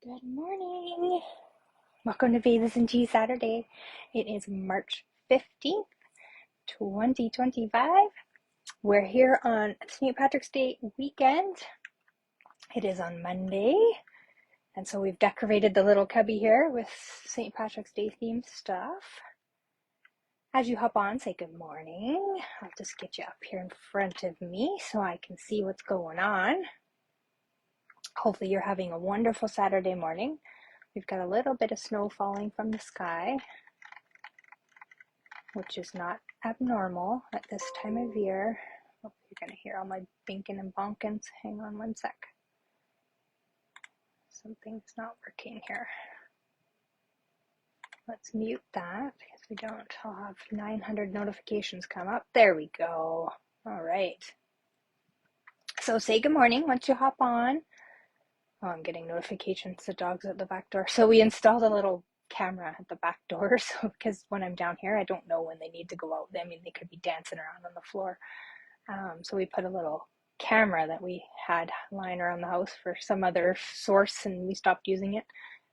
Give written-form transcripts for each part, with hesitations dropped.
Good morning. Welcome to Bathers and Tea Saturday. It is March 15th, 2025. We're here on St. Patrick's Day weekend. It is on Monday. And so we've decorated the little cubby here with St. Patrick's Day themed stuff. As you hop on, say good morning. I'll just get you up here in front of me so I can see what's going on. Hopefully you're having a wonderful Saturday morning. We've got a little bit of snow falling from the sky, which is not abnormal at this time of year. Oh, you're going to hear all my binking and bonkins. Hang on one sec. Something's not working here. Let's mute that because we don't. I'll have 900 notifications come up. There we go. All right. So say good morning once you hop on. Oh, I'm getting notifications. The dog's at the back door. So we installed a little camera at the back door, so because when I'm down here I don't know when they need to go out. I mean, they could be dancing around on the floor, so we put a little camera that we had lying around the house for some other source, and we stopped using it,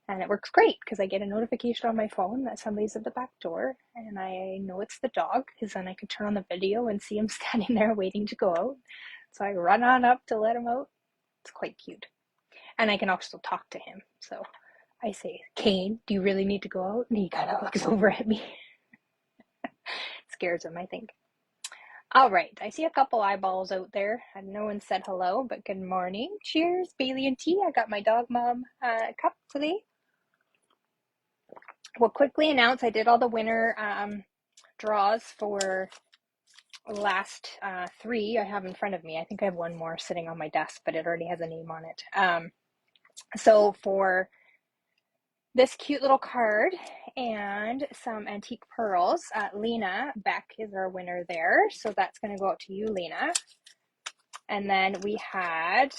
and it works great because I get a notification on my phone that somebody's at the back door, and I know it's the dog because then I could turn on the video and see him standing there waiting to go out. So I run on up to let him out. It's quite cute, and I can also talk to him. So I say, Kane, do you really need to go out? And he kind of looks over at me. Scares him, I think. All right, I see a couple eyeballs out there, and no one said hello, but good morning. Cheers, Bailey and tea. I got my dog mom cup today. We'll quickly announce I did all the winner draws for last three I have in front of me. I think I have one more sitting on my desk, but it already has a name on it. So for this cute little card and some antique pearls, Lena Beck is our winner there. So that's going to go out to you, Lena. And then we had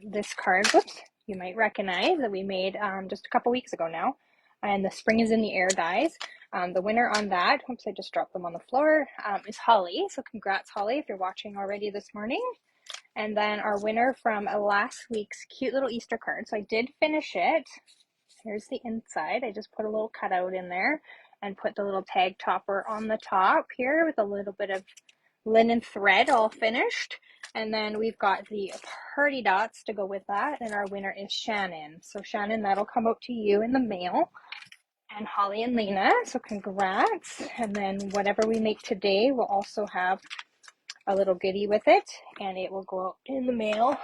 this card, whoops, you might recognize, that we made just a couple weeks ago now. And the Spring is in the Air, guys. The winner on that, oops, I just dropped them on the floor, is Holly. So congrats, Holly, if you're watching already this morning. And then our winner from last week's cute little Easter card. So I did finish it. Here's the inside. I just put a little cutout in there and put the little tag topper on the top here with a little bit of linen thread all finished. And then we've got the party dots to go with that. And our winner is Shannon. So Shannon, that'll come out to you in the mail. And Holly and Lena, so congrats. And then whatever we make today will also have a little goodie with it. And it will go out in the mail.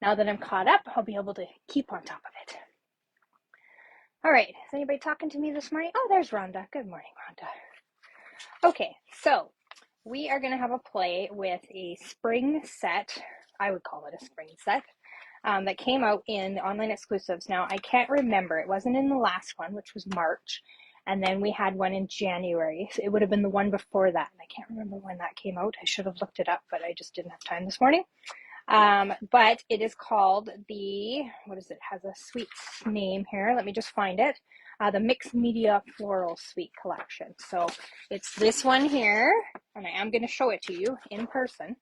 Now that I'm caught up, I'll be able to keep on top of it. All right, is anybody talking to me this morning? Oh, there's Rhonda. Good morning, Rhonda. Okay, so we are going to have a play with a spring set. I would call it a spring set that came out in the online exclusives. Now, I can't remember. It wasn't in the last one, which was March. And then we had one in January. So it would have been the one before that. And I can't remember when that came out. I should have looked it up, but I just didn't have time this morning. But it is called the, what is it? Has a sweet name here. Let me just find it. The Mixed Media Floral Suite Collection. So it's this one here, and I am going to show it to you in person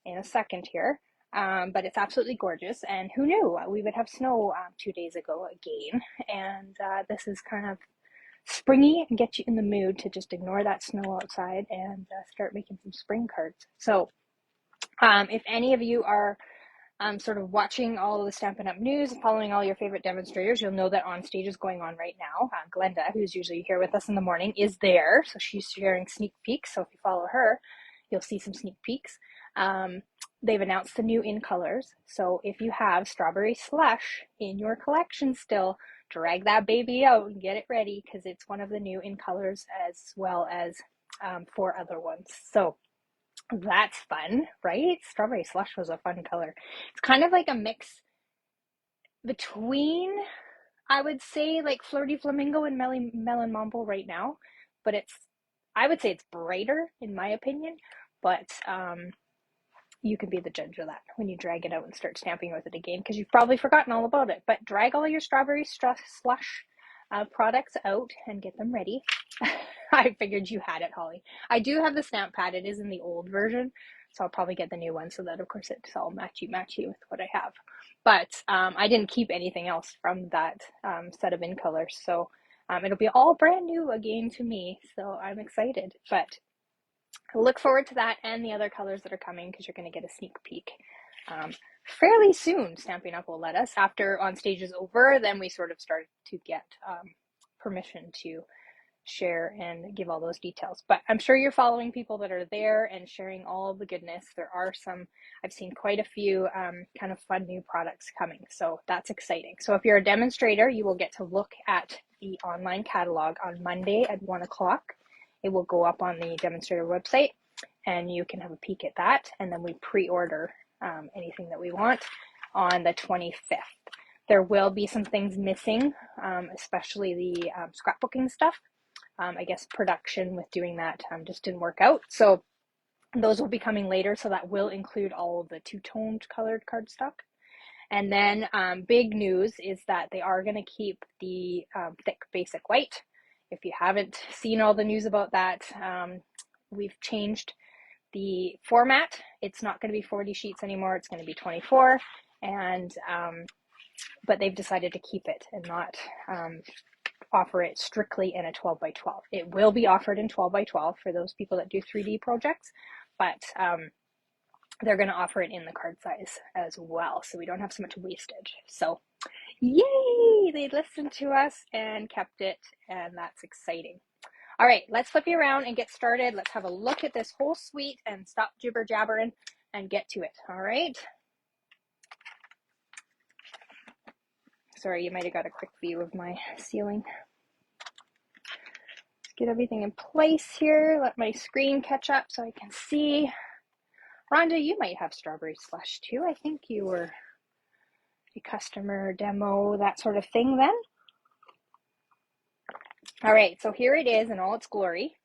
in a second here. But it's absolutely gorgeous, and who knew we would have snow 2 days ago again. And this is kind of springy and get you in the mood to just ignore that snow outside and start making some spring cards. So if any of you are sort of watching all of the Stampin' Up! News and following all your favorite demonstrators, you'll know that On Stage is going on right now. Glenda, who's usually here with us in the morning, is there. So she's sharing sneak peeks. So if you follow her, you'll see some sneak peeks. They've announced the new in colors. So if you have Strawberry Slush in your collection still, drag that baby out and get it ready because it's one of the new in colors as well as 4 other ones. So that's fun, right? Strawberry Slush was a fun color. It's kind of like a mix between, I would say, like Flirty Flamingo and Melon Mambo right now, but I would say it's brighter in my opinion, but you can be the judge of that when you drag it out and start stamping with it again because you've probably forgotten all about it. But drag all your Strawberry Slush products out and get them ready. I figured you had it, Holly. I do have the stamp pad. It is in the old version, So I'll probably get the new one so that, of course, it's all matchy-matchy with what I have. But I didn't keep anything else from that set of in colors. So it'll be all brand new again to me. So I'm excited. But I look forward to that and the other colors that are coming, because you're going to get a sneak peek fairly soon. Stampin' Up! Will let us. After On Stage is over, then we sort of start to get permission to share and give all those details. But I'm sure you're following people that are there and sharing all the goodness. There are some, I've seen quite a few kind of fun new products coming. So that's exciting. So if you're a demonstrator, you will get to look at the online catalog on Monday at 1 o'clock. It will go up on the demonstrator website and you can have a peek at that. And then we pre-order anything that we want on the 25th. There will be some things missing, especially the scrapbooking stuff. I guess production with doing that just didn't work out. So those will be coming later. So that will include all of the two-toned colored cardstock. And then big news is that they are going to keep the thick basic white. If you haven't seen all the news about that, we've changed the format. It's not going to be 40 sheets anymore. It's going to be 24. And but they've decided to keep it and not offer it strictly in a 12 by 12. It will be offered in 12 by 12 for those people that do 3D projects, but they're going to offer it in the card size as well, so we don't have so much wastage. So yay, they listened to us and kept it, and that's exciting. All right, let's flip you around and get started. Let's have a look at this whole suite and stop jibber jabbering and get to it. All right. Sorry, you might have got a quick view of my ceiling. Let's get everything in place here. Let my screen catch up so I can see. Rhonda, you might have strawberry slush too. I think you were a customer demo, that sort of thing then. All right, so here it is in all its glory.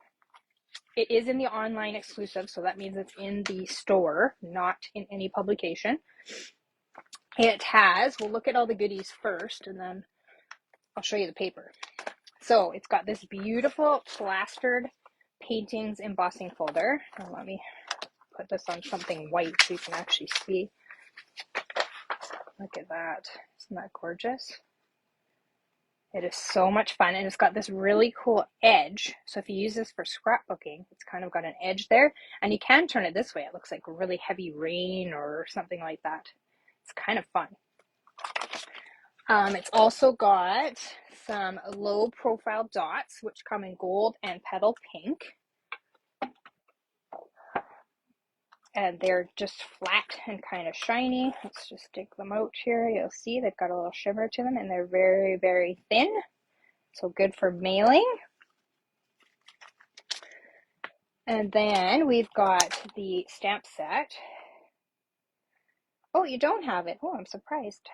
It is in the online exclusive, so that means it's in the store, not in any publication. It has, we'll look at all the goodies first, and then I'll show you the paper. So it's got this beautiful plastered paintings embossing folder. And let me put this on something white so you can actually see. Look at that. Isn't that gorgeous? It is so much fun, and it's got this really cool edge. So if you use this for scrapbooking, it's kind of got an edge there, and you can turn it this way. It looks like really heavy rain or something like that. It's kind of fun. It's also got some low profile dots, which come in gold and petal pink. And they're just flat and kind of shiny. Let's just dig them out here. You'll see they've got a little shimmer to them, and they're very, very thin. So good for mailing. And then we've got the stamp set. Oh, you don't have it. Oh, I'm surprised.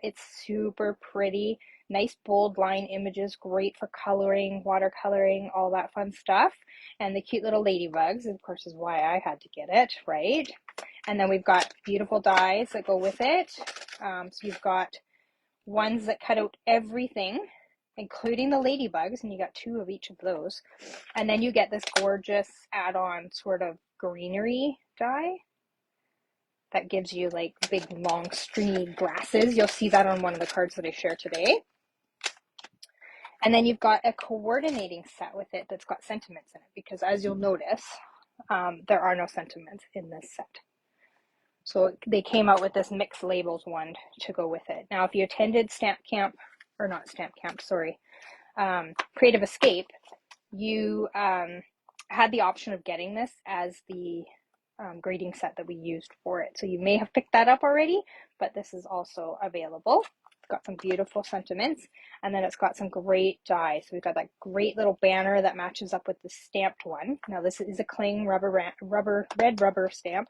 It's super pretty. Nice bold line images, great for coloring, watercoloring, all that fun stuff. And the cute little ladybugs, of course, is why I had to get it, right? And then we've got beautiful dies that go with it. So you've got ones that cut out everything, including the ladybugs, and you got 2 of each of those. And then you get this gorgeous add-on sort of greenery die that gives you like big, long, stringy grasses. You'll see that on one of the cards that I share today. And then you've got a coordinating set with it that's got sentiments in it, because as you'll notice, there are no sentiments in this set. So they came out with this mixed labels one to go with it. Now, if you attended Stamp Camp, or not Stamp Camp, sorry, Creative Escape, you had the option of getting this as the grading set that we used for it. So you may have picked that up already, but this is also available. It's got some beautiful sentiments, and then it's got some great dies. So we've got that great little banner that matches up with the stamped one. Now this is a cling red rubber stamp,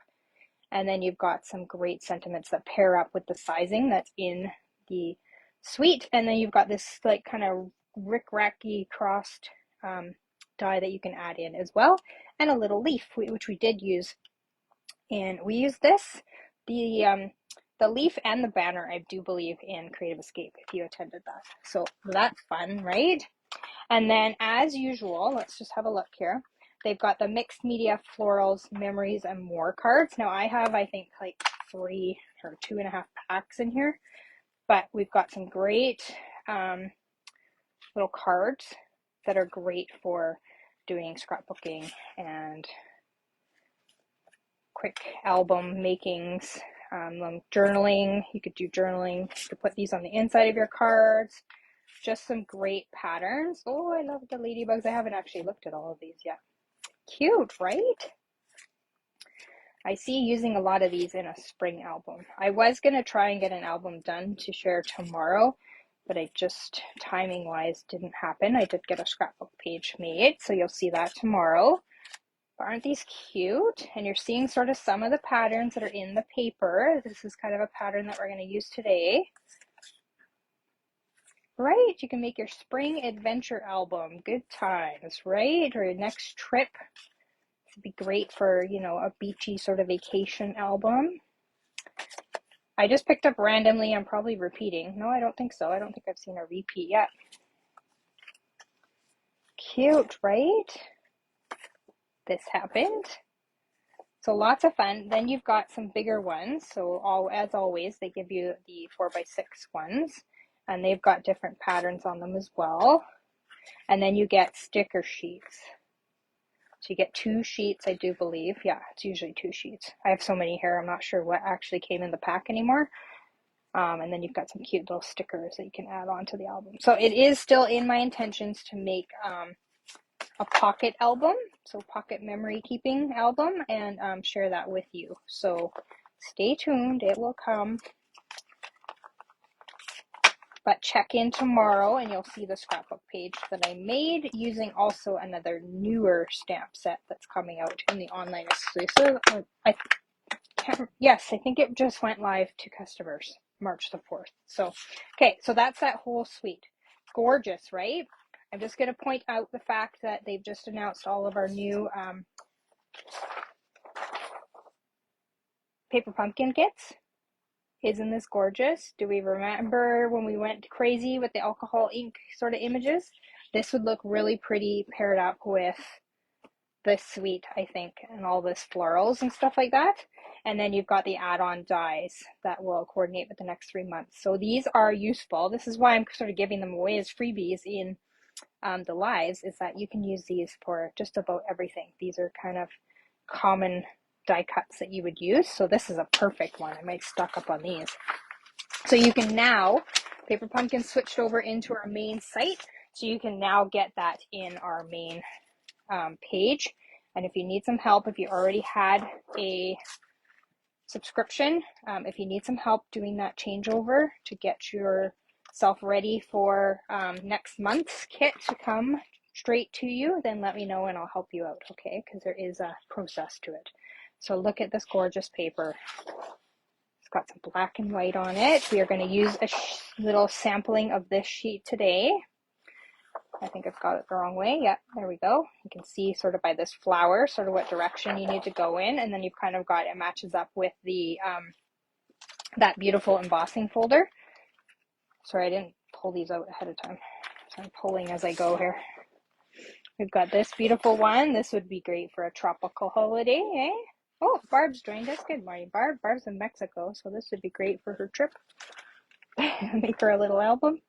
and then you've got some great sentiments that pair up with the sizing that's in the suite, and then you've got this like kind of rick-racky crossed die that you can add in as well, and a little leaf, which we did use. And we use this, the leaf and the banner, I do believe, in Creative Escape, if you attended that. So that's fun, right? And then, as usual, let's just have a look here. They've got the mixed media, florals, memories, and more cards. Now I have, I think, like 3 or 2.5 packs in here, but we've got some great little cards that are great for doing scrapbooking and quick album makings, journaling. You could do journaling. You could put these on the inside of your cards. Just some great patterns. Oh, I love the ladybugs. I haven't actually looked at all of these yet. Cute, right? I see using a lot of these in a spring album. I was going to try and get an album done to share tomorrow, but I just, timing wise, didn't happen. I did get a scrapbook page made, so you'll see that tomorrow. But aren't these cute? And you're seeing sort of some of the patterns that are in the paper. This is kind of a pattern that we're going to use today. Right, you can make your spring adventure album. Good times, right? Or your next trip. This would be great for, you know, a beachy sort of vacation album. I just picked up randomly. I'm probably repeating. No, I don't think so. I don't think I've seen a repeat yet. Cute, right? This happened. So lots of fun. Then you've got some bigger ones. So as always, they give you the 4x6 ones, and they've got different patterns on them as well. And then you get sticker sheets. So you get 2 sheets, I do believe. Yeah, it's usually 2 sheets. I have so many here, I'm not sure what actually came in the pack anymore. And then you've got some cute little stickers that you can add on to the album. So it is still in my intentions to make a pocket album, so pocket memory keeping album, and share that with you. So stay tuned, it will come. But check in tomorrow and you'll see the scrapbook page that I made using also another newer stamp set that's coming out in the online exclusive. Yes, I think it just went live to customers March the 4th. So, okay, so that's that whole suite. Gorgeous, right? I'm just going to point out the fact that they've just announced all of our new paper pumpkin kits. Isn't this gorgeous? Do we remember when we went crazy with the alcohol ink sort of images? This would look really pretty paired up with this suite, I think, and all this florals and stuff like that. And then you've got the add-on dies that will coordinate with the next 3 months. So these are useful. This is why I'm sort of giving them away as freebies in the lives, is that you can use these for just about everything. These are kind of common die cuts that you would use. So this is a perfect one. I might stock up on these. So you can now, Paper Pumpkin switched over into our main site. So you can now get that in our main page. And if you need some help, if you already had a subscription, if you need some help doing that changeover to get yourself ready for next month's kit to come straight to you, then let me know and I'll help you out, okay? Because there is a process to it. So look at this gorgeous paper. It's got some black and white on it. We are going to use a little sampling of this sheet today. I think I've got it the wrong way. Yeah, there we go. You can see sort of by this flower, sort of what direction you need to go in. And then you've kind of got, it matches up with the, that beautiful embossing folder. Sorry, I didn't pull these out ahead of time. So I'm pulling as I go here. We've got this beautiful one. This would be great for a tropical holiday, eh? Oh, Barb's joined us. Good morning, Barb. Barb's in Mexico, so this would be great for her trip. Make her a little album.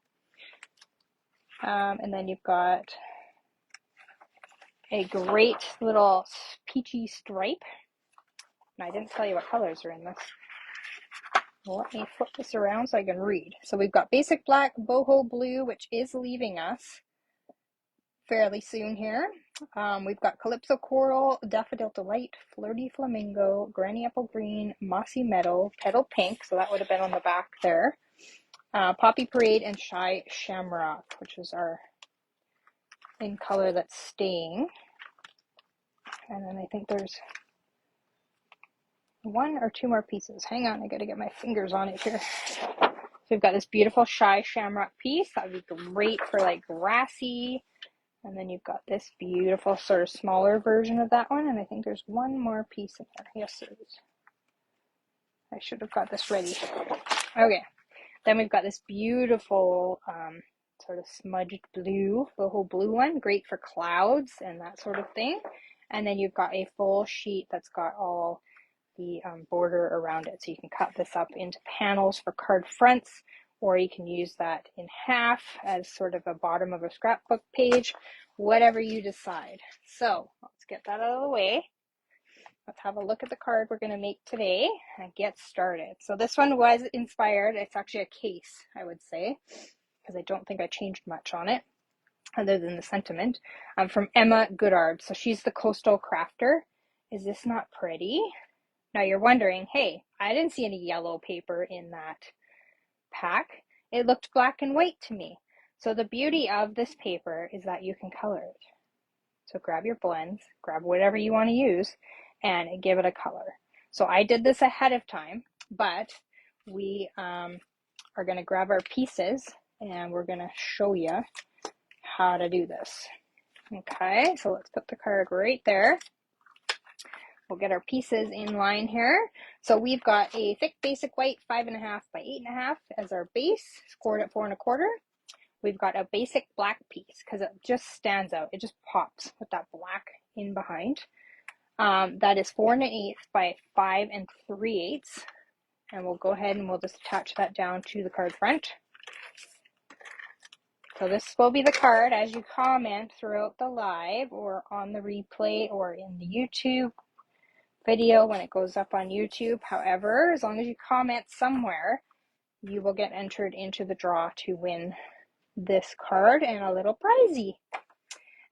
And then you've got a great little peachy stripe. And I didn't tell you what colors are in this. Well, let me flip this around so I can read. So we've got basic black, boho blue, which is leaving us fairly soon here. We've got Calypso Coral, Daffodil Delight, Flirty Flamingo, Granny Apple Green, Mossy Meadow, Petal Pink, so that would have been on the back there. Poppy Parade and Shy Shamrock, which is our in color that's staying. And then I think there's 1 or 2 more pieces. Hang on, I gotta get my fingers on it here. So we've got this beautiful Shy Shamrock piece. That would be great for like grassy. And then you've got this beautiful sort of smaller version of that one. And I think there's 1 more piece in there. Yes, there is. I should have got this ready. Okay. Then we've got this beautiful sort of smudged blue, the whole blue one. Great for clouds and that sort of thing. And then you've got a full sheet that's got all the border around it. So you can cut this up into panels for card fronts, or you can use that in half as sort of a bottom of a scrapbook page, whatever you decide. So let's get that out of the way. Let's have a look at the card we're going to make today and get started. So this one was inspired. It's actually a case, I would say, because I don't think I changed much on it other than the sentiment. From Emma Goddard. So she's the coastal crafter. Is this not pretty? Now you're wondering, hey, I didn't see any yellow paper in that pack. It looked black and white to me. So the beauty of this paper is that you can color it. So grab your blends, grab whatever you want to use, and give it a color. So I did this ahead of time, but we are going to grab our pieces and we're going to show you how to do this. Okay, so let's put the card right there. We'll get our pieces in line here. So we've got a thick basic white 5.5 by 8.5 as our base, scored at 4 1/4. We've got a basic black piece because it just stands out. It just pops with that black in behind. That is 4 1/8 by 5 3/8. And we'll go ahead and we'll just attach that down to the card front. So this will be the card as you comment throughout the live or on the replay or in the YouTube video when it goes up on YouTube. However, as long as you comment somewhere, you will get entered into the draw to win this card and a little prizey.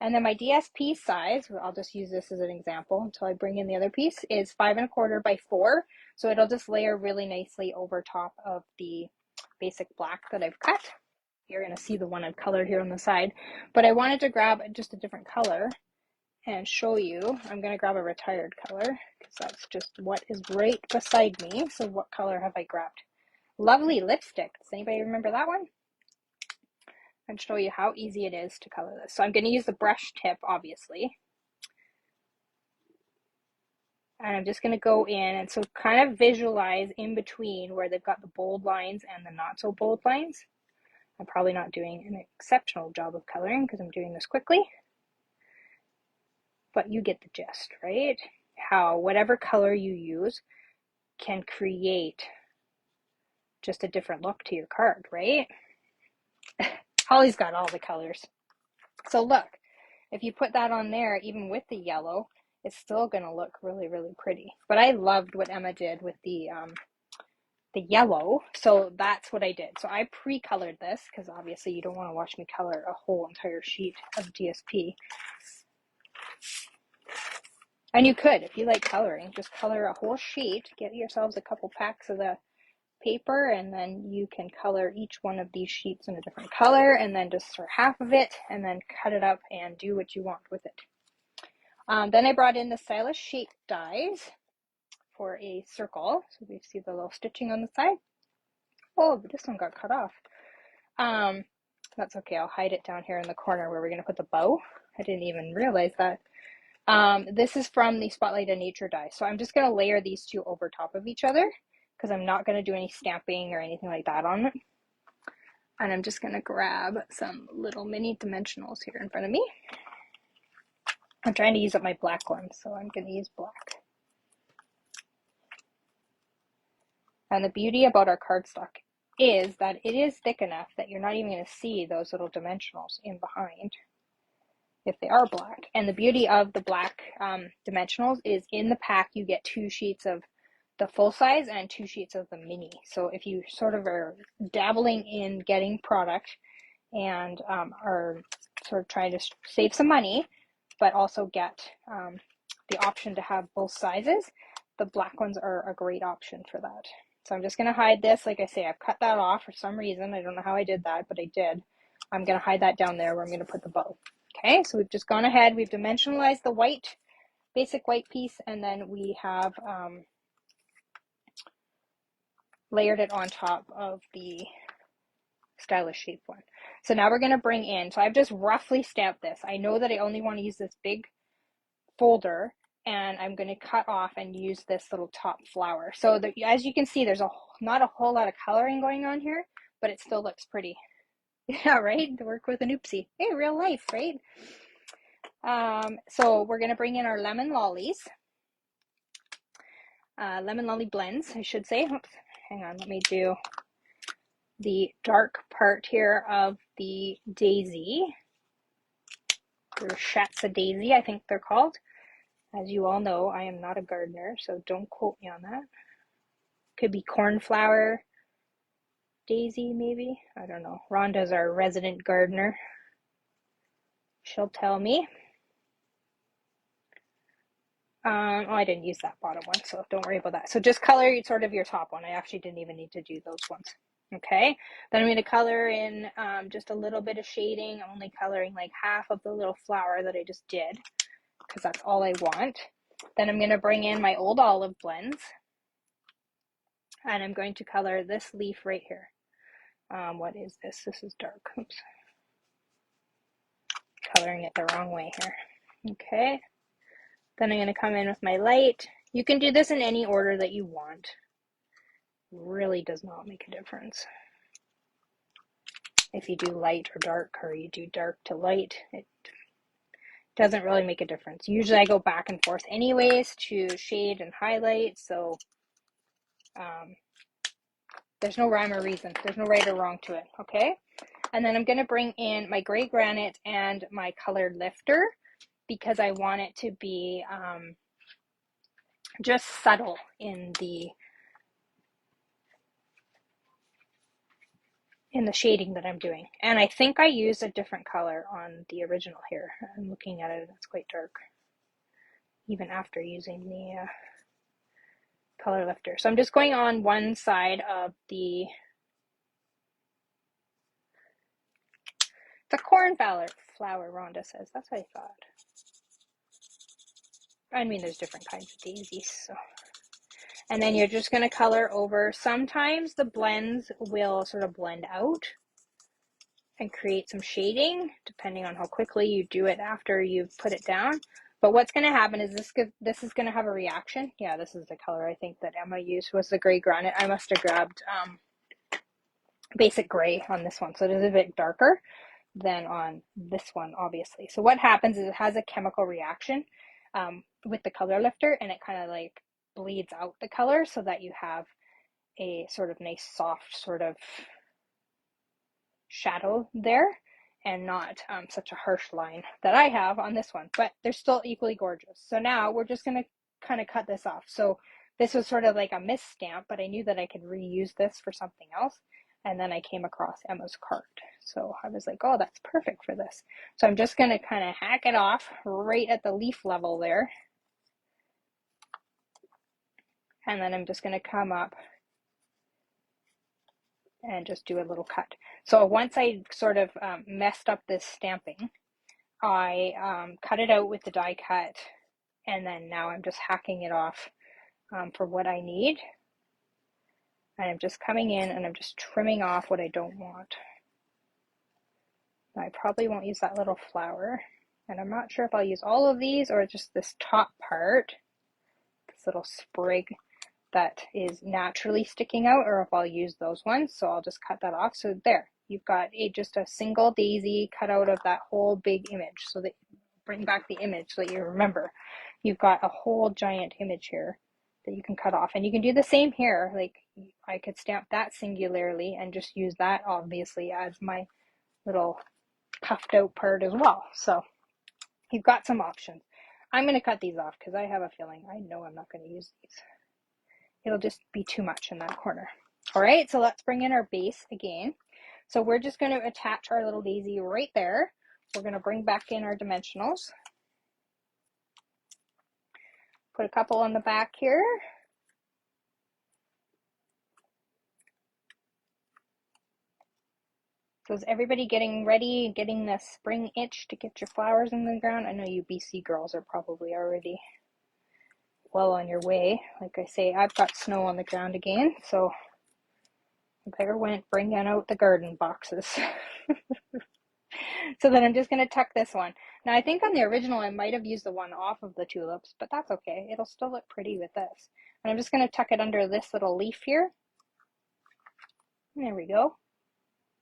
And then my DSP size, I'll just use this as an example until I bring in the other piece, is 5 1/4 by 4. So it'll just layer really nicely over top of the basic black that I've cut. You're going to see the one I've colored here on the side, but I wanted to grab just a different color and show you. I'm going to grab a retired color because that's just what is right beside me. So what color have I grabbed? Lovely lipstick. Does anybody remember that one? And show you how easy it is to color this. So I'm going to use the brush tip, obviously. And I'm just going to go in and so kind of visualize in between where they've got the bold lines and the not so bold lines. I'm probably not doing an exceptional job of coloring because I'm doing this quickly. But you get the gist, right? How whatever color you use can create just a different look to your card, right? Holly's got all the colors. So look, if you put that on there, even with the yellow, it's still going to look really, really pretty. But I loved what Emma did with the yellow, so that's what I did. So I pre-colored this because obviously you don't want to watch me color a whole entire sheet of DSP. And you could, if you like coloring, just color a whole sheet, get yourselves a couple packs of the paper, and then you can color each one of these sheets in a different color, and then just for half of it, and then cut it up and do what you want with it. Then I brought in the stylish shape dies for a circle. So we see the little stitching on the side. Oh, but this one got cut off. That's okay. I'll hide it down here in the corner where we're going to put the bow. I didn't even realize that. This is from the Spotlight of Nature die. So I'm just going to layer these two over top of each other because I'm not going to do any stamping or anything like that on it. And I'm just going to grab some little mini dimensionals here in front of me. I'm trying to use up my black one, so I'm going to use black. And the beauty about our cardstock is that it is thick enough that you're not even going to see those little dimensionals in behind if they are black. And the beauty of the black dimensionals is in the pack you get 2 sheets of the full size and 2 sheets of the mini. So if you sort of are dabbling in getting product and are sort of trying to save some money, but also get the option to have both sizes, the black ones are a great option for that. So I'm just going to hide this. Like I say, I've cut that off for some reason. I don't know how I did that, but I did. I'm going to hide that down there where I'm going to put the bow. Okay, so we've just gone ahead. We've dimensionalized the white, basic white piece, and then we have layered it on top of the stylish shape one. So now we're going to bring in, so I've just roughly stamped this. I know that I only want to use this big folder, and I'm going to cut off and use this little top flower. So as you can see, there's not a whole lot of coloring going on here, but it still looks pretty. Yeah, right? To work with an oopsie. Hey, real life, right? So we're going to bring in our lemon lollies, lemon lolly blends, I should say. Oops, hang on, let me do the dark part here of the daisy, or Shatsa daisy, I think they're called. As you all know, I am not a gardener, so don't quote me on that. Could be cornflower daisy, maybe. I don't know. Rhonda's our resident gardener. She'll tell me. Oh, I didn't use that bottom one, so don't worry about that. So just color sort of your top one. I actually didn't even need to do those ones. Okay, then I'm going to color in just a little bit of shading. I'm only coloring like half of the little flower that I just did, because that's all I want. Then I'm going to bring in my old olive blends, and I'm going to color this leaf right here. What is this? This is dark. Oops. Coloring it the wrong way here. Okay. Then I'm going to come in with my light. You can do this in any order that you want. It really does not make a difference. If you do light or dark, or you do dark to light, it doesn't really make a difference. Usually I go back and forth anyways to shade and highlight, so there's no rhyme or reason. There's no right or wrong to it, okay? And then I'm going to bring in my gray granite and my colored lifter, because I want it to be just subtle in the shading that I'm doing. And I think I used a different color on the original here. I'm looking at it, it's quite dark, even after using the color lifter. So I'm just going on one side of the, cornflower, Rhonda says. That's what I thought. I mean, there's different kinds of daisies, so. And then you're just going to color over. Sometimes the blends will sort of blend out and create some shading, depending on how quickly you do it after you've put it down. But what's going to happen is this is going to have a reaction. Yeah, this is the color I think that Emma used, was the gray granite. I must have grabbed basic gray on this one, so it is a bit darker than on this one, obviously. So what happens is it has a chemical reaction with the color lifter, and it kind of like bleeds out the color so that you have a sort of nice soft sort of shadow there, and not such a harsh line that I have on this one, but they're still equally gorgeous. So now we're just going to kind of cut this off. So this was sort of like a miss stamp, but I knew that I could reuse this for something else. And then I came across Emma's card. So I was like, oh, that's perfect for this. So I'm just going to kind of hack it off right at the leaf level there. And then I'm just going to come up and just do a little cut. So once I sort of messed up this stamping, I cut it out with the die cut, and then now I'm just hacking it off for what I need. And I'm just coming in and I'm just trimming off what I don't want. I probably won't use that little flower, and I'm not sure if I'll use all of these or just this top part, this little sprig that is naturally sticking out, or if I'll use those ones. So I'll just cut that off. So there, you've got just a single daisy cut out of that whole big image, so that bring back the image so that you remember. You've got a whole giant image here that you can cut off, and you can do the same here. Like I could stamp that singularly and just use that obviously as my little puffed out part as well. So you've got some options. I'm going to cut these off because I have a feeling I know I'm not going to use these. It'll just be too much in that corner. All right, so let's bring in our base again. So we're just going to attach our little daisy right there. We're going to bring back in our dimensionals. Put a couple on the back here. So is everybody getting ready, getting the spring itch to get your flowers in the ground? I know you BC girls are probably already well on your way. Like I say, I've got snow on the ground again, so there went bringing out the garden boxes. So then I'm just going to tuck this one. Now I think on the original I might have used the one off of the tulips, but that's okay. It'll still look pretty with this. And I'm just going to tuck it under this little leaf here. There we go.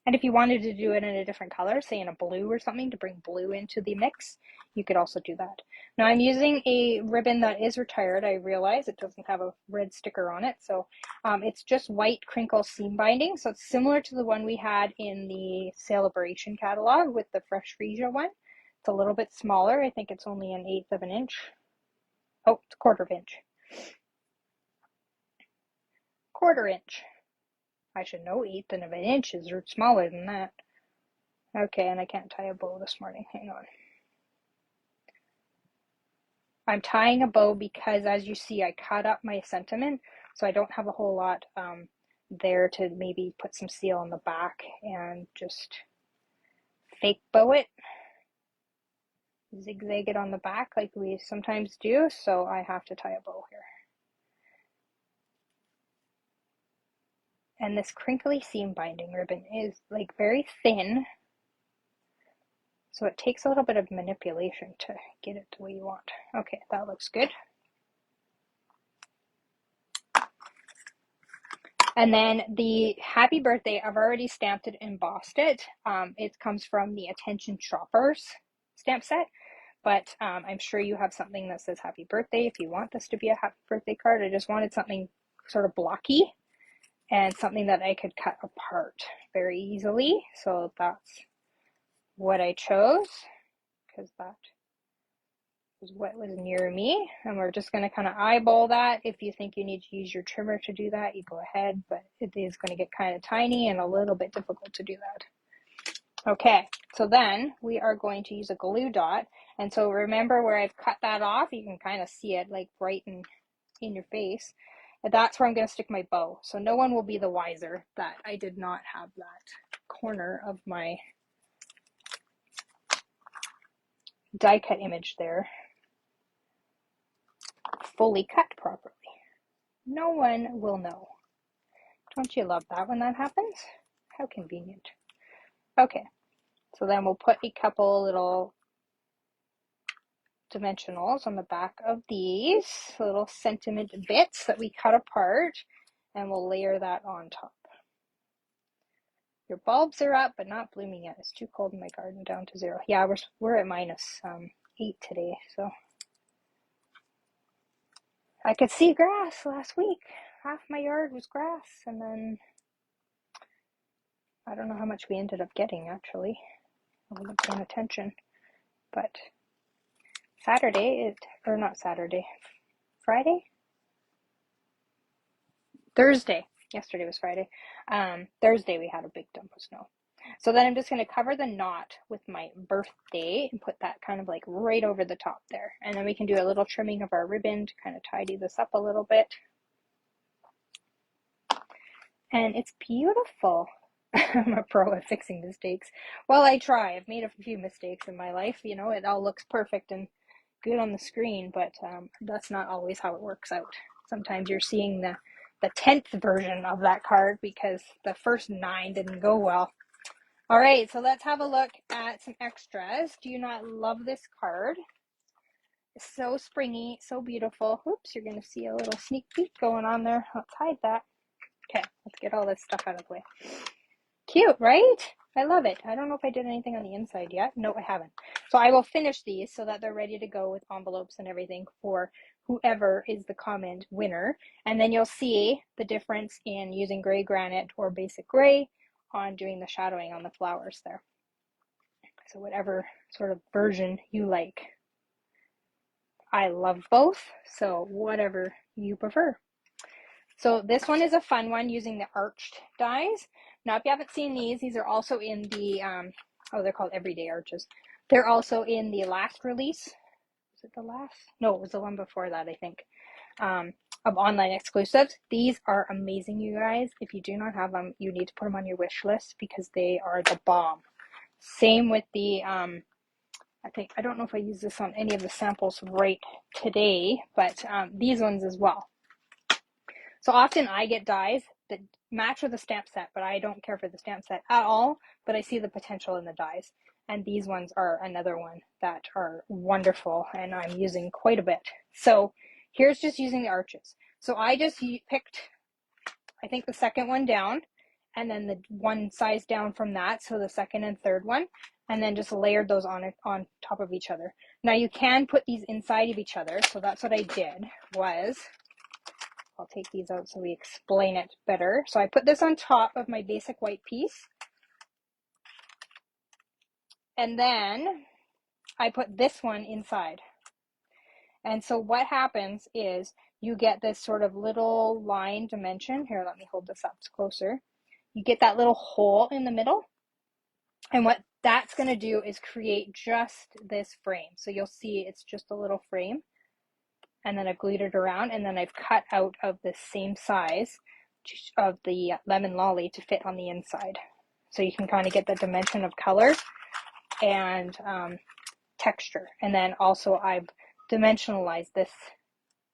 And if you wanted to do it in a different color, say in a blue or something, to bring blue into the mix, you could also do that. Now I'm using a ribbon that is retired. I realize it doesn't have a red sticker on it. So it's just white crinkle seam binding. So it's similar to the one we had in the Celebration catalog with the Fresh Freesia one. It's a little bit smaller. I think it's only 1/8 of an inch. Oh, it's 1/4 inch. 1/4 inch. I should know 1/8 of an inch is smaller than that. Okay, and I can't tie a bow this morning. Hang on. I'm tying a bow because, as you see, I cut up my sentiment, so I don't have a whole lot there to maybe put some seal on the back and just fake bow it, zigzag it on the back like we sometimes do, so I have to tie a bow here. And this crinkly seam binding ribbon is like very thin, so it takes a little bit of manipulation to get it the way you want. Okay, that looks good. And then the happy birthday, I've already stamped it, embossed it. It comes from the Attention Shoppers stamp set, but I'm sure you have something that says happy birthday if you want this to be a happy birthday card. I just wanted something sort of blocky and something that I could cut apart very easily. So that's what I chose, because that was what was near me. And we're just going to kind of eyeball that. If you think you need to use your trimmer to do that, you go ahead, but it is going to get kind of tiny and a little bit difficult to do that. Okay, so then we are going to use a glue dot. And so remember where I've cut that off, you can kind of see it like right in your face. And that's where I'm going to stick my bow. So no one will be the wiser that I did not have that corner of my die cut image there fully cut properly. No one will know. Don't you love that when that happens? How convenient. Okay, so then we'll put a couple little dimensionals on the back of these little sentiment bits that we cut apart, and we'll layer that on top. Your bulbs are up, but not blooming yet. It's too cold in my garden, down to 0. Yeah, we're at -8 today, so. I could see grass last week. Half my yard was grass, and then I don't know how much we ended up getting, actually. I wasn't paying attention. But Saturday, or not Saturday, Friday? Thursday. Yesterday was Friday. Thursday we had a big dump of snow. So then I'm just going to cover the knot with my birthday and put that kind of like right over the top there. And then we can do a little trimming of our ribbon to kind of tidy this up a little bit. And it's beautiful. I'm a pro at fixing mistakes. Well, I try. I've made a few mistakes in my life. You know, it all looks perfect and good on the screen, but that's not always how it works out. Sometimes you're seeing the 10th version of that card because the first 9 didn't go well. All right, so let's have a look at some extras. Do you not love this card? It's so springy, so beautiful. Oops, you're going to see a little sneak peek going on there. Let's hide that. Okay, let's get all this stuff out of the way. Cute, right? I love it. I don't know if I did anything on the inside yet. No, I haven't. So I will finish these so that they're ready to go with envelopes and everything for whoever is the comment winner. And then you'll see the difference in using gray granite or basic gray on doing the shadowing on the flowers there. So whatever sort of version you like. I love both, so whatever you prefer. So this one is a fun one using the arched dies. Now, if you haven't seen these are also in the, they're called Everyday Arches. They're also in the last release. Was it the last? No, it was the one before that, I think, of online exclusives. These are amazing, you guys. If you do not have them, you need to put them on your wish list because they are the bomb. Same with the, I don't know if I use this on any of the samples right today, but these ones as well. So often I get dies that match with the stamp set, but I don't care for the stamp set at all, but I see the potential in the dies. And these ones are another one that are wonderful and I'm using quite a bit. So here's just using the arches. So I just picked, I think, the second one down, and then the one size down from that, so the second and third one, and then just layered those on top of each other. Now you can put these inside of each other, so that's what I did. I'll take these out so we explain it better. So I put this on top of my basic white piece, and then I put this one inside. And so what happens is you get this sort of little line dimension. Here, let me hold this up closer. You get that little hole in the middle. And what that's going to do is create just this frame. So you'll see it's just a little frame. And then I've glued it around, and then I've cut out of the same size of the lemon lolly to fit on the inside. So you can kind of get the dimension of color and texture. And then also I've dimensionalized this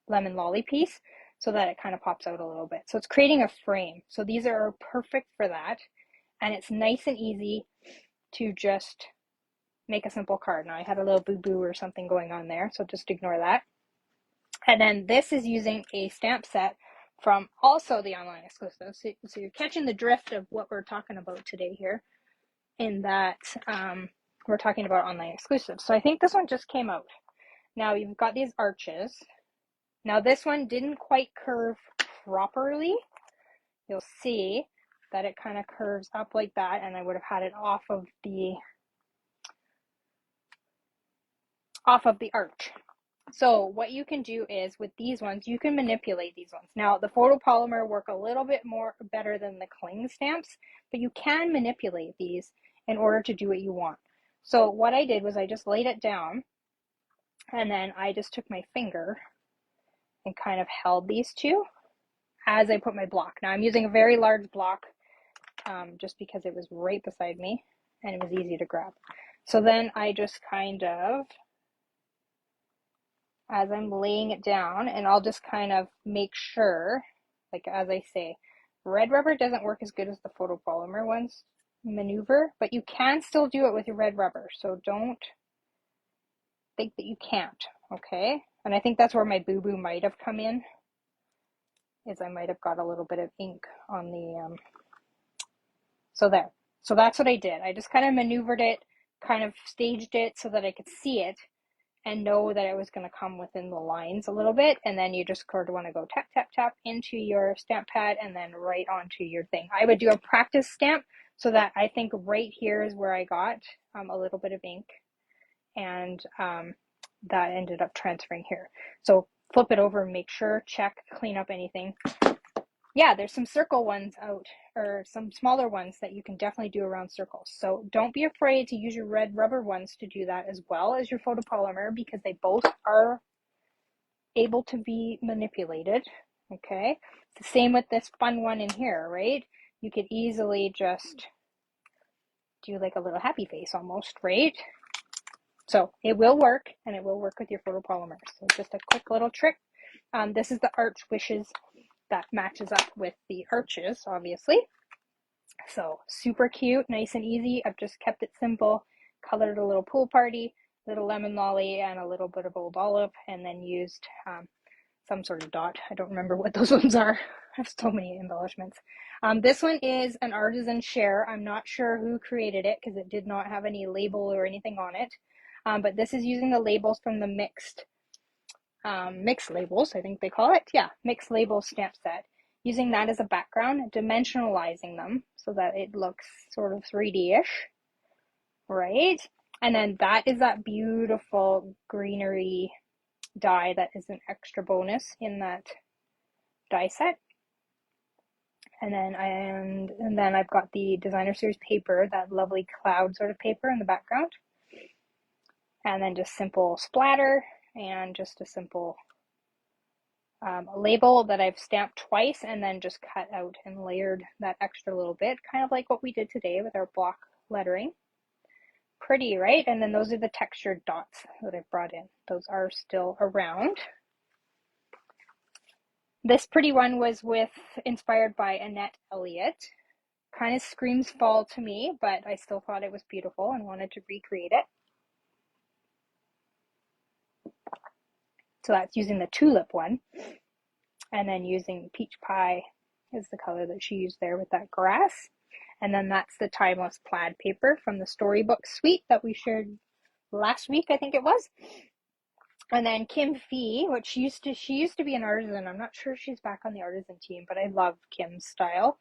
lemon lolly piece so that it kind of pops out a little bit. So it's creating a frame. So these are perfect for that. And it's nice and easy to just make a simple card. Now I had a little boo-boo or something going on there, so just ignore that. And then this is using a stamp set from also the online exclusive. So you're catching the drift of what we're talking about today here, in that we're talking about online exclusives. So I think this one just came out. Now you've got these arches. Now this one didn't quite curve properly. You'll see that it kind of curves up like that, and I would have had it off of the arch. So what you can do is with these ones, you can manipulate these ones. Now the photopolymer work a little bit better than the cling stamps, but you can manipulate these in order to do what you want. So what I did was I just laid it down, and then I just took my finger and kind of held these two as I put my block. Now I'm using a very large block just because it was right beside me and it was easy to grab. So then I just kind of, as I'm laying it down, and I'll just kind of make sure, like as I say, red rubber doesn't work as good as the photopolymer ones maneuver, but you can still do it with your red rubber, so don't think that you can't, okay? And I think that's where my boo-boo might have come in, is I might have got a little bit of ink on the, so there. So that's what I did. I just kind of maneuvered it, kind of staged it so that I could see it and know that it was going to come within the lines a little bit, and then you just sort of want to go tap, tap, tap into your stamp pad and then right onto your thing. I would do a practice stamp so that I think right here is where I got a little bit of ink, and that ended up transferring here. So flip it over, make sure, check, clean up anything. Yeah, there's some circle ones out, or some smaller ones that you can definitely do around circles. So don't be afraid to use your red rubber ones to do that as well as your photopolymer, because they both are able to be manipulated, okay? It's the same with this fun one in here, right? You could easily just do like a little happy face almost, right? So it will work, and it will work with your photopolymer. So just a quick little trick. This is the Arch Wishes that matches up with the arches, obviously. So super cute, nice and easy. I've just kept it simple, colored a little pool party, little lemon lolly, and a little bit of old olive, and then used some sort of dot. I don't remember what those ones are. I have so many embellishments. This one is an artisan share. I'm not sure who created it because it did not have any label or anything on it. But this is using the labels from the mixed labels, I think they call it. Yeah, mixed label stamp set. Using that as a background, dimensionalizing them so that it looks sort of 3D-ish, right? And then that is that beautiful greenery die that is an extra bonus in that die set. And then I've got the designer series paper, that lovely cloud sort of paper in the background. And then just simple splatter and just a simple label that I've stamped twice and then just cut out and layered that extra little bit, kind of like what we did today with our block lettering. Pretty, right? And then those are the textured dots that I've brought in. Those are still around. This pretty one was inspired by Annette Elliott. Kind of screams fall to me, but I still thought it was beautiful and wanted to recreate it. So that's using the tulip one, and then using peach pie is the color that she used there with that grass. And then that's the Timeless Plaid paper from the Storybook Suite that we shared last week, I think it was. And then Kim Fee, which she used to be an artisan. I'm not sure if she's back on the artisan team, but I love Kim's style.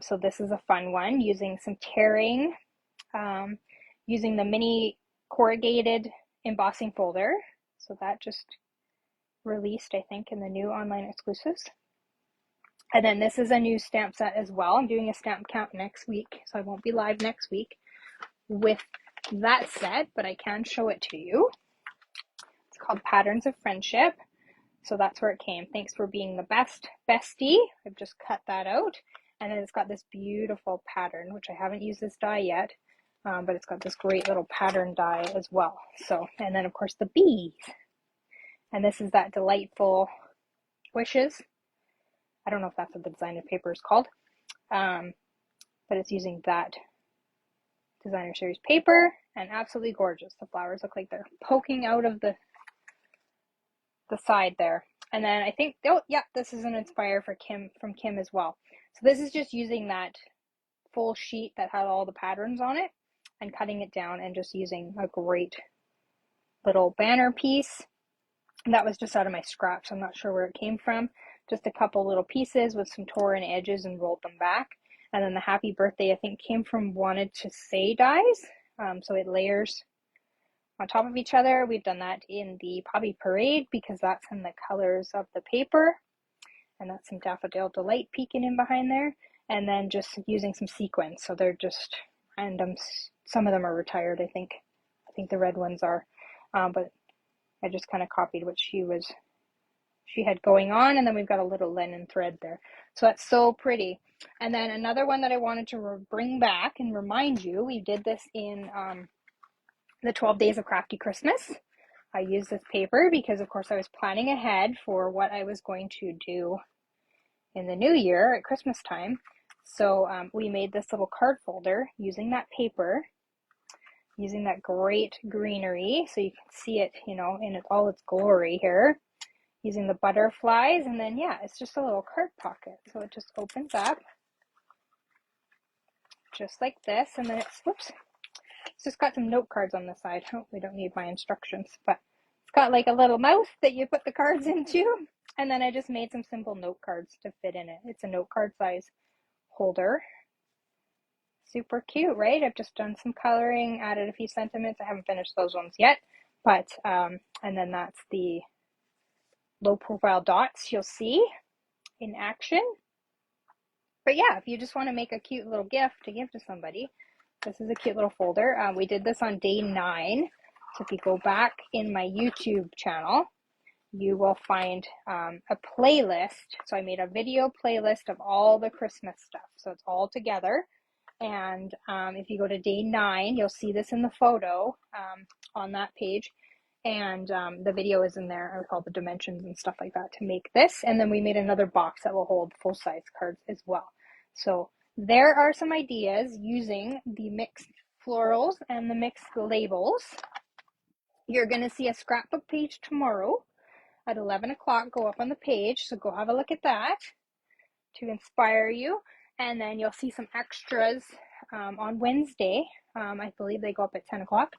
So this is a fun one, using some tearing, using the mini corrugated embossing folder. So that just released, I think, in the new online exclusives. And then this is a new stamp set as well. I'm doing a stamp count next week, so I won't be live next week with that set, but I can show it to you. It's called Patterns of Friendship. So that's where it came. Thanks for being the best bestie. I've just cut that out. And then it's got this beautiful pattern, which I haven't used this die yet, but it's got this great little pattern die as well. So, and then of course the bees. And this is that delightful Wishes. I don't know if that's what the designer paper is called, but it's using that designer series paper, and absolutely gorgeous. The flowers look like they're poking out of the side there. And then I think, oh yeah, this is an inspire for Kim, from Kim as well. So this is just using that full sheet that had all the patterns on it and cutting it down and just using a great little banner piece. And that was just out of my scraps. I'm not sure where it came from. Just a couple little pieces with some torn edges and rolled them back. And then the happy birthday, I think, came from Wanted to Say dies. So it layers on top of each other. We've done that in the Poppy Parade because that's in the colors of the paper. And that's some Daffodil Delight peeking in behind there. And then just using some sequins. So they're just random. Some of them are retired, I think. I think the red ones are. But I just kind of copied what she had going on. And then we've got a little linen thread there. So that's so pretty. And then another one that I wanted to bring back and remind you, we did this in the 12 Days of Crafty Christmas. I used this paper because, of course, I was planning ahead for what I was going to do in the new year at Christmas time. So we made this little card folder using that paper, using that great greenery, so you can see it, you know, in all its glory here, using the butterflies. And then, yeah, it's just a little card pocket. So it just opens up just like this. And then it's, whoops, it's just got some note cards on the side. Oh, we don't need my instructions, but it's got like a little mouth that you put the cards into. And then I just made some simple note cards to fit in it. It's a note card size holder. Super cute, right? I've just done some coloring, added a few sentiments. I haven't finished those ones yet, but and then that's the low profile dots you'll see in action. But yeah, if you just want to make a cute little gift to give to somebody, this is a cute little folder. We did this on day 9. So if you go back in my YouTube channel, you will find a playlist. So I made a video playlist of all the Christmas stuff. So it's all together. And if you go to day 9, you'll see this in the photo on that page. And the video is in there with all the dimensions and stuff like that to make this. And then we made another box that will hold full-size cards as well. So there are some ideas using the mixed florals and the mixed labels. You're going to see a scrapbook page tomorrow at 11 o'clock go up on the page. So go have a look at that to inspire you. And then you'll see some extras on Wednesday. I believe they go up at 10 o'clock.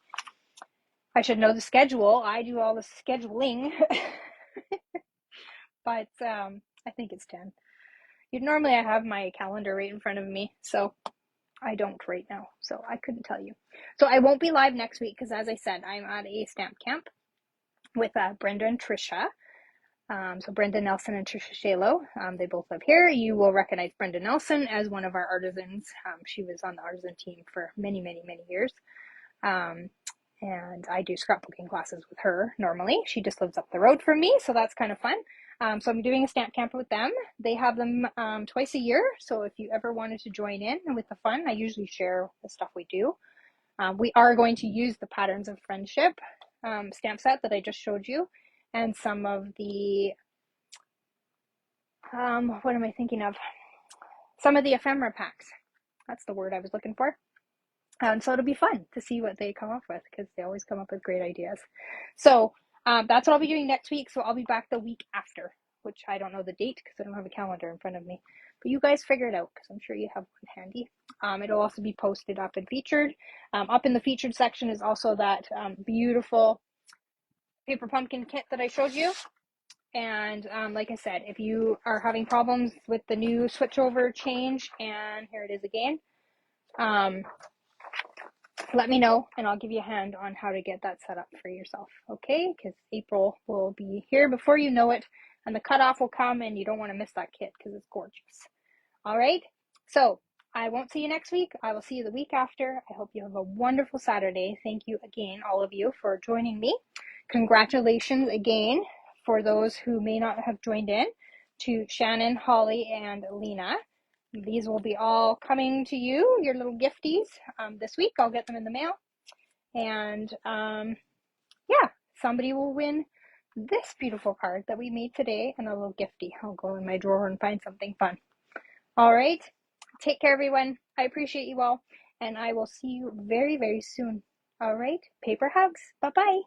I should know the schedule. I do all the scheduling. But I think it's 10. Normally I have my calendar right in front of me, so I don't right now. So I couldn't tell you. So I won't be live next week because, as I said, I'm at a stamp camp with Brenda and Trisha. So Brenda Nelson and Trisha Shalo, they both live here. You will recognize Brenda Nelson as one of our artisans. She was on the artisan team for many, many, many years. And I do scrapbooking classes with her normally. She just lives up the road from me, so that's kind of fun. So I'm doing a stamp camp with them. They have them twice a year. So if you ever wanted to join in with the fun, I usually share the stuff we do. We are going to use the Patterns of Friendship stamp set that I just showed you. And some of the, what am I thinking of? Some of the ephemera packs. That's the word I was looking for. So it'll be fun to see what they come up with because they always come up with great ideas. So that's what I'll be doing next week. So I'll be back the week after which I don't know the date because I don't have a calendar in front of me. But you guys figure it out because I'm sure you have one handy. It'll also be posted up and featured. Up in the featured section is also that beautiful paper pumpkin kit that I showed you. And like I said, if you are having problems with the new switchover change, and here it is again, let me know and I'll give you a hand on how to get that set up for yourself, okay? Because April will be here before you know it, and the cutoff will come, and you don't want to miss that kit because it's gorgeous. All right, so I won't see you next week. I will see you the week after. I hope you have a wonderful Saturday. Thank you again, all of you, for joining me. Congratulations again for those who may not have joined in, to Shannon, Holly, and Lena. These will be all coming to you, your little gifties, this week. I'll get them in the mail. And yeah, somebody will win this beautiful card that we made today and a little gifty. I'll go in my drawer and find something fun. All right. Take care, everyone. I appreciate you all. And I will see you very, very soon. All right. Paper hugs. Bye-bye.